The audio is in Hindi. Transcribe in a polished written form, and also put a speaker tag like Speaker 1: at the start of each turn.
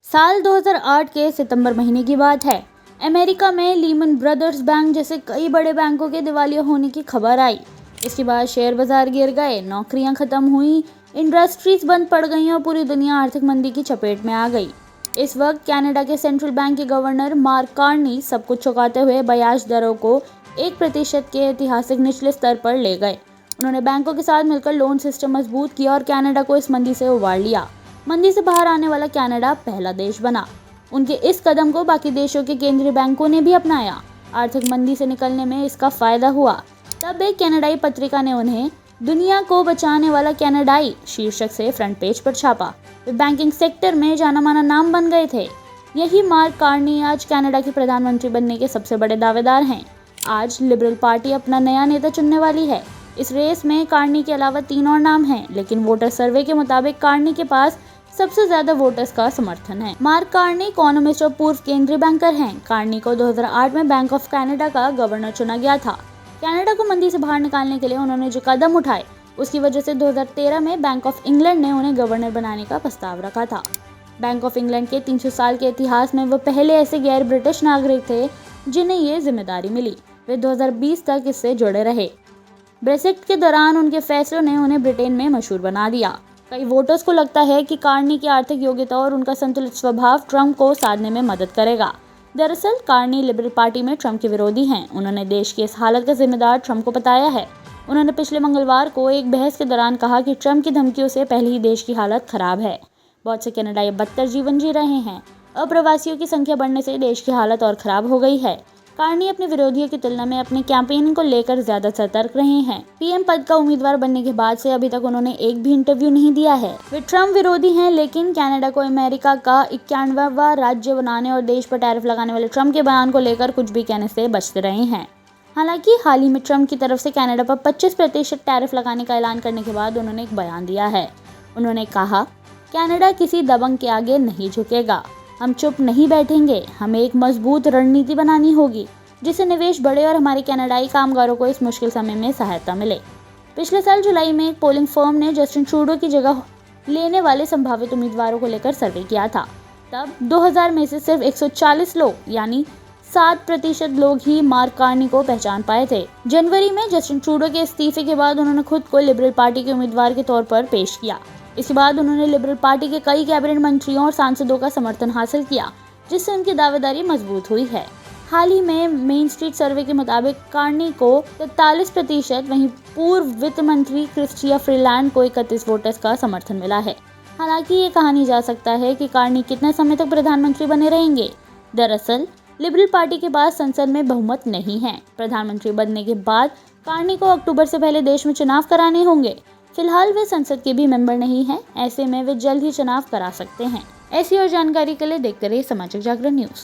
Speaker 1: साल 2008 के सितंबर महीने की बात है। अमेरिका में लीमन ब्रदर्स बैंक जैसे कई बड़े बैंकों के दिवालिया होने की खबर आई। इसके बाद शेयर बाजार गिर गए, नौकरियां खत्म हुई, इंडस्ट्रीज बंद पड़ गईं और पूरी दुनिया आर्थिक मंदी की चपेट में आ गई। इस वक्त कनाडा के सेंट्रल बैंक के गवर्नर मार्क कार्नी सब कुछ चुकाते हुए ब्याज दरों को 1% के ऐतिहासिक निचले स्तर पर ले गए। उन्होंने बैंकों के साथ मिलकर लोन सिस्टम मजबूत किया और कनाडा को इस मंदी से उबार लिया। मंदी से बाहर आने वाला कनाडा पहला देश बना। उनके इस कदम को बाकी देशों के केंद्रीय बैंकों ने भी अपनाया। आर्थिक मंदी से निकलने में इसका फायदा हुआ। तब एक कनाडाई पत्रिका ने उन्हें दुनिया को बचाने वाला कनाडाई शीर्षक से फ्रंट पेज पर छापा। वे बैंकिंग सेक्टर में जाना माना नाम बन गए थे। यही मार्क कार्नी आज कनाडा के प्रधानमंत्री बनने के सबसे बड़े दावेदार हैं। आज लिबरल पार्टी अपना नया नेता चुनने वाली है। इस रेस में कार्नी के अलावा 3 और नाम हैं, लेकिन वोटर सर्वे के मुताबिक कार्नी के पास सबसे ज्यादा वोटर्स का समर्थन है। मार्क कार्नी इकोनॉमिस्ट और पूर्व केंद्रीय बैंकर हैं। कार्नी को 2008 में बैंक ऑफ कनाडा का गवर्नर चुना गया था। कनाडा को मंदी से बाहर निकालने के लिए उन्होंने जो कदम उठाए, उसकी वजह से 2013 में बैंक ऑफ इंग्लैंड ने उन्हें गवर्नर बनाने का प्रस्ताव रखा था। बैंक ऑफ इंग्लैंड के 300 साल के इतिहास में वो पहले ऐसे गैर ब्रिटिश नागरिक थे जिन्हें ये जिम्मेदारी मिली। वे 2020 तक इससे जुड़े रहे। ब्रेक्सिट के दौरान उनके फैसलों ने उन्हें ब्रिटेन में मशहूर बना दिया। कई वोटर्स को लगता है कि कार्नी की आर्थिक योग्यता और उनका संतुलित स्वभाव ट्रंप को साधने में मदद करेगा। दरअसल कार्नी लिबरल पार्टी में ट्रंप के विरोधी हैं। उन्होंने देश की इस हालत का जिम्मेदार ट्रंप को बताया है। उन्होंने पिछले मंगलवार को एक बहस के दौरान कहा कि ट्रंप की धमकियों से पहले ही देश की हालत खराब है। बहुत से कनाडाई बदतर जीवन जी रहे हैं। अप्रवासियों की संख्या बढ़ने से देश की हालत और खराब हो गई है। कार्नी अपने विरोधियों की तुलना में अपने कैंपेनिंग को लेकर ज्यादा सतर्क रहे हैं। पीएम पद का उम्मीदवार बनने के बाद से अभी तक उन्होंने एक भी इंटरव्यू नहीं दिया है। वे ट्रंप विरोधी हैं, लेकिन कनाडा को अमेरिका का 91वां राज्य बनाने और देश पर टैरिफ लगाने वाले ट्रंप के बयान को लेकर कुछ भी कहने से बचते रहे हैं। हालांकि हाल ही में ट्रंप की तरफ से कनाडा पर 25% टैरिफ लगाने का ऐलान करने के बाद उन्होंने एक बयान दिया है। उन्होंने कहा, कनाडा किसी दबंग के आगे नहीं झुकेगा। हम चुप नहीं बैठेंगे। हमें एक मजबूत रणनीति बनानी होगी जिससे निवेश बढ़े और हमारे कनाडाई कामगारों को इस मुश्किल समय में सहायता मिले। पिछले साल जुलाई में एक पोलिंग फर्म ने जस्टिन ट्रूडो की जगह लेने वाले संभावित उम्मीदवारों को लेकर सर्वे किया था। तब 2000 में से सिर्फ 140 लोग यानी 7% लोग ही मार्क कार्नी को पहचान पाए थे। जनवरी में जस्टिन ट्रूडो के इस्तीफे के बाद उन्होंने खुद को लिबरल पार्टी के उम्मीदवार के तौर पर पेश किया। इसके बाद उन्होंने लिबरल पार्टी के कई कैबिनेट मंत्रियों और सांसदों का समर्थन हासिल किया, जिससे उनकी दावेदारी मजबूत हुई है। हाल ही में मेन स्ट्रीट सर्वे के मुताबिक कार्नी को 43%, वहीं पूर्व वित्त मंत्री क्रिस्टिया फ्रीलैंड को 31 वोटर्स का समर्थन मिला है। हालांकि ये कहा नहीं जा सकता है कि कार्नी कितने समय तक प्रधानमंत्री बने रहेंगे। दरअसल लिबरल पार्टी के पास संसद में बहुमत नहीं है। प्रधानमंत्री बनने के बाद कार्नी को अक्टूबर से पहले देश में चुनाव कराने होंगे। फिलहाल वे संसद के भी मेंबर नहीं हैं। ऐसे में वे जल्द ही चुनाव करा सकते हैं। ऐसी और जानकारी के लिए देखते रहिए समाचार जागरण न्यूज़।